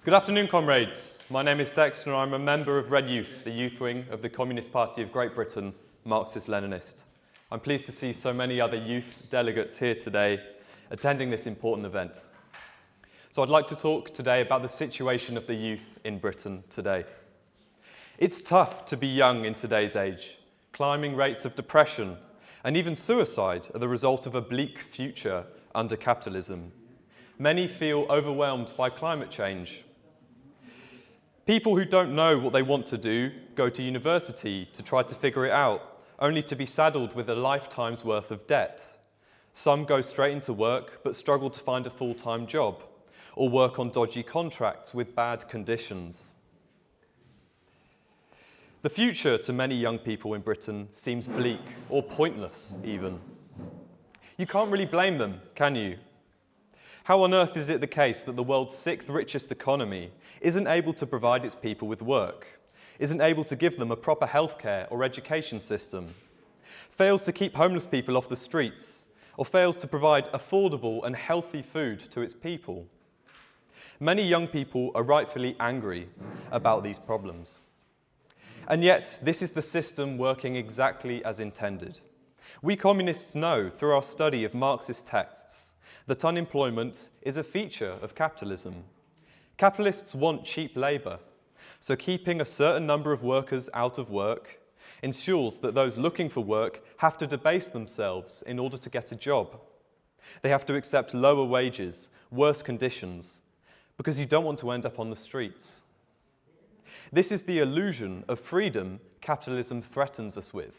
Good afternoon, comrades. My name is Dexter and I'm a member of Red Youth, the youth wing of the Communist Party of Great Britain, Marxist-Leninist. I'm pleased to see so many other youth delegates here today attending this important event. So I'd like to talk today about the situation of the youth in Britain today. It's tough to be young in today's age. Climbing rates of depression and even suicide are the result of a bleak future under capitalism. Many feel overwhelmed by climate change. People who don't know what they want to do go to university to try to figure it out, only to be saddled with a lifetime's worth of debt. Some go straight into work but struggle to find a full-time job, or work on dodgy contracts with bad conditions. The future to many young people in Britain seems bleak, or pointless even. You can't really blame them, can you? How on earth is it the case that the world's sixth richest economy isn't able to provide its people with work, isn't able to give them a proper healthcare or education system, fails to keep homeless people off the streets, or fails to provide affordable and healthy food to its people? Many young people are rightfully angry about these problems. And yet, this is the system working exactly as intended. We communists know through our study of Marxist texts that unemployment is a feature of capitalism. Capitalists want cheap labour, so keeping a certain number of workers out of work ensures that those looking for work have to debase themselves in order to get a job. They have to accept lower wages, worse conditions, because you don't want to end up on the streets. This is the illusion of freedom capitalism threatens us with.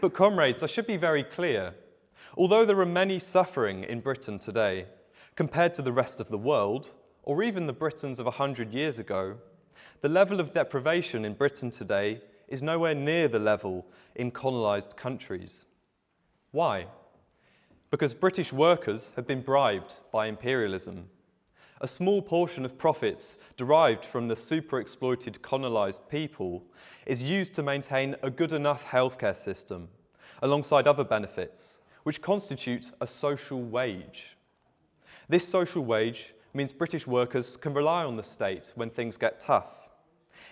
But comrades, I should be very clear. Although there are many suffering in Britain today, compared to the rest of the world, or even the Britons of 100 years ago, the level of deprivation in Britain today is nowhere near the level in colonised countries. Why? Because British workers have been bribed by imperialism. A small portion of profits derived from the super-exploited colonised people is used to maintain a good enough healthcare system, alongside other benefits, which constitute a social wage. This social wage means British workers can rely on the state when things get tough.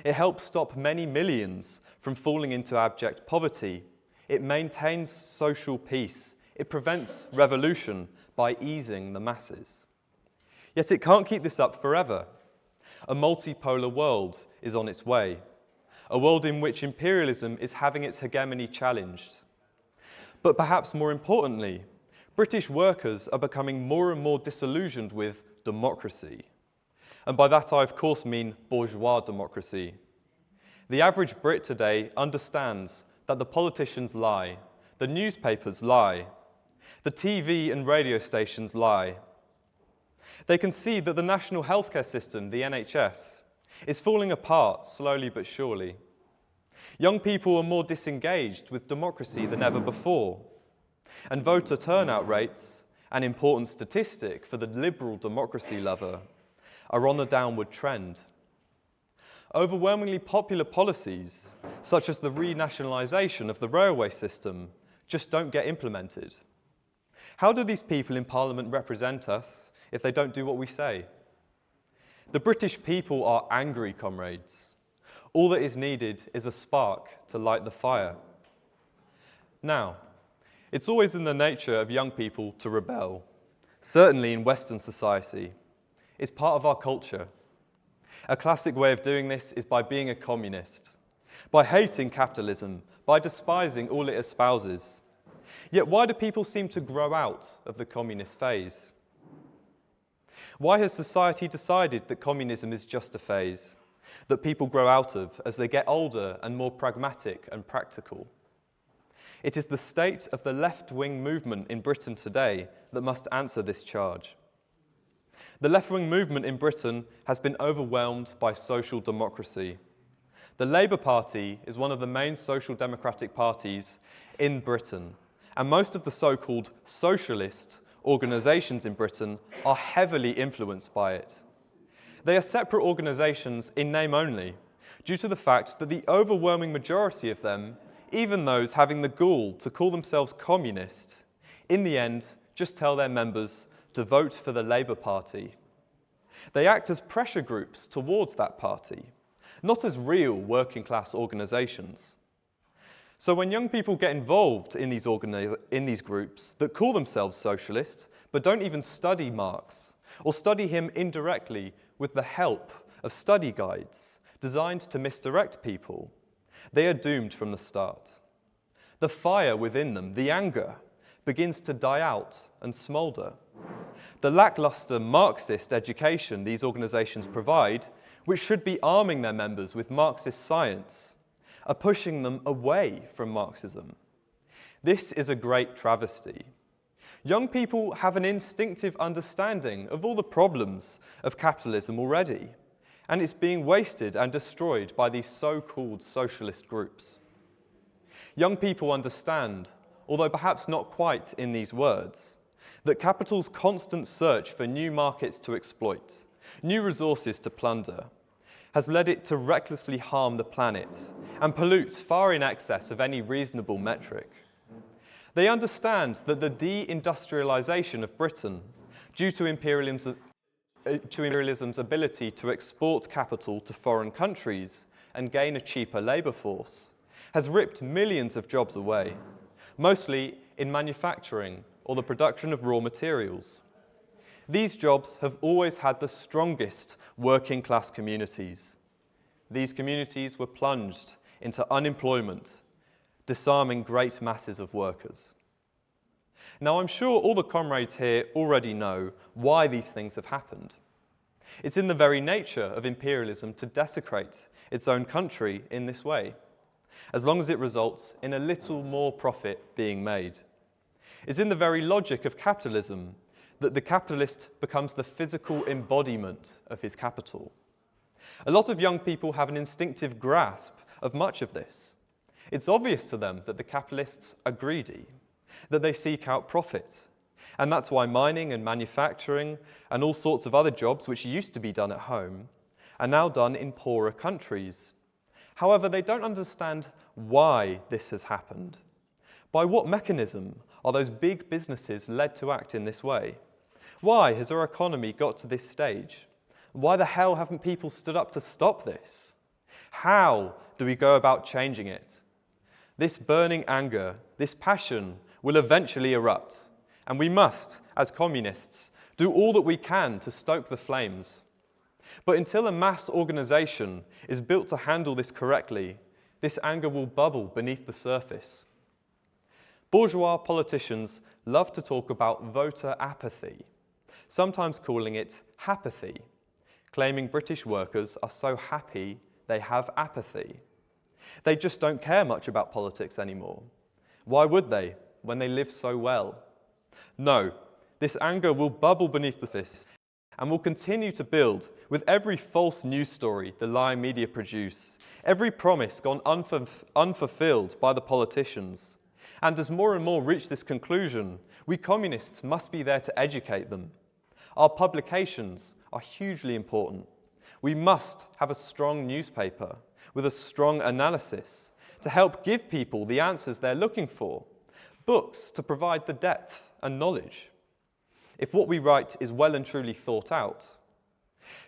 It helps stop many millions from falling into abject poverty. It maintains social peace. It prevents revolution by easing the masses. Yet it can't keep this up forever. A multipolar world is on its way, a world in which imperialism is having its hegemony challenged. But perhaps more importantly, British workers are becoming more and more disillusioned with democracy. And by that I of course mean bourgeois democracy. The average Brit today understands that the politicians lie, the newspapers lie, the TV and radio stations lie. They can see that the national healthcare system, the NHS, is falling apart slowly but surely. Young people are more disengaged with democracy than ever before. And voter turnout rates, an important statistic for the liberal democracy lover, are on a downward trend. Overwhelmingly popular policies, such as the renationalisation of the railway system, just don't get implemented. How do these people in Parliament represent us if they don't do what we say? The British people are angry, comrades. All that is needed is a spark to light the fire. Now, it's always in the nature of young people to rebel, certainly in Western society. It's part of our culture. A classic way of doing this is by being a communist, by hating capitalism, by despising all it espouses. Yet why do people seem to grow out of the communist phase? Why has society decided that communism is just a phase that people grow out of as they get older and more pragmatic and practical? It is the state of the left-wing movement in Britain today that must answer this charge. The left-wing movement in Britain has been overwhelmed by social democracy. The Labour Party is one of the main social democratic parties in Britain, and most of the so-called socialist organisations in Britain are heavily influenced by it. They are separate organisations in name only, due to the fact that the overwhelming majority of them, even those having the gall to call themselves communist, in the end just tell their members to vote for the Labour Party. They act as pressure groups towards that party, not as real working class organisations. So when young people get involved in these groups that call themselves socialist, but don't even study Marx, or study him indirectly with the help of study guides designed to misdirect people, they are doomed from the start. The fire within them, the anger, begins to die out and smoulder. The lackluster Marxist education these organisations provide, which should be arming their members with Marxist science, are pushing them away from Marxism. This is a great travesty. Young people have an instinctive understanding of all the problems of capitalism already, and it's being wasted and destroyed by these so-called socialist groups. Young people understand, although perhaps not quite in these words, that capital's constant search for new markets to exploit, new resources to plunder, has led it to recklessly harm the planet and pollute far in excess of any reasonable metric. They understand that the de-industrialisation of Britain, due to imperialism's ability to export capital to foreign countries and gain a cheaper labour force, has ripped millions of jobs away, mostly in manufacturing or the production of raw materials. These jobs have always had the strongest working class communities. These communities were plunged into unemployment, disarming great masses of workers. Now, I'm sure all the comrades here already know why these things have happened. It's in the very nature of imperialism to desecrate its own country in this way, as long as it results in a little more profit being made. It's in the very logic of capitalism that the capitalist becomes the physical embodiment of his capital. A lot of young people have an instinctive grasp of much of this. It's obvious to them that the capitalists are greedy, that they seek out profit, and that's why mining and manufacturing and all sorts of other jobs which used to be done at home are now done in poorer countries. However, they don't understand why this has happened. By what mechanism are those big businesses led to act in this way? Why has our economy got to this stage? Why the hell haven't people stood up to stop this? How do we go about changing it? This burning anger, this passion will eventually erupt, and we must, as communists, do all that we can to stoke the flames. But until a mass organisation is built to handle this correctly, this anger will bubble beneath the surface. Bourgeois politicians love to talk about voter apathy, sometimes calling it hapathy, claiming British workers are so happy they have apathy. They just don't care much about politics anymore. Why would they, when they live so well? No, this anger will bubble beneath the surface and will continue to build with every false news story the lying media produce, every promise gone unfulfilled by the politicians. And as more and more reach this conclusion, we communists must be there to educate them. Our publications are hugely important. We must have a strong newspaper with a strong analysis to help give people the answers they're looking for, books to provide the depth and knowledge. If what we write is well and truly thought out,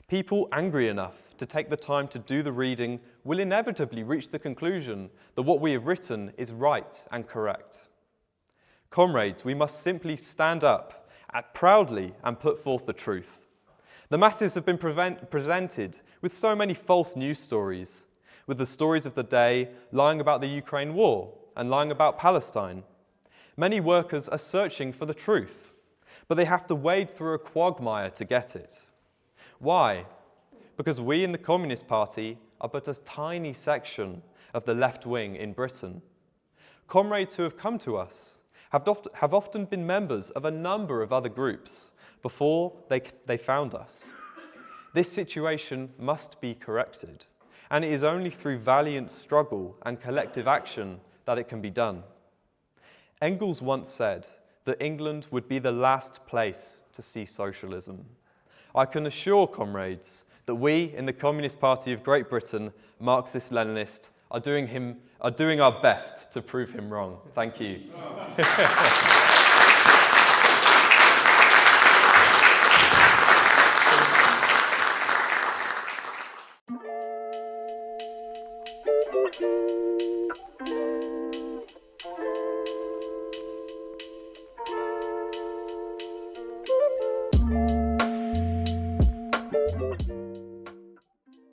people angry enough to take the time to do the reading will inevitably reach the conclusion that what we have written is right and correct. Comrades, we must simply stand up, act proudly, and put forth the truth. The masses have been presented with so many false news stories, with the stories of the day lying about the Ukraine war and lying about Palestine. Many workers are searching for the truth, but they have to wade through a quagmire to get it. Why? Because we in the Communist Party are but a tiny section of the left wing in Britain. Comrades who have come to us have often been members of a number of other groups before they found us. This situation must be corrected, and it is only through valiant struggle and collective action that it can be done. Engels once said that England would be the last place to see socialism. I can assure comrades that we in the Communist Party of Great Britain, Marxist-Leninist, are doing our best to prove him wrong. Thank you.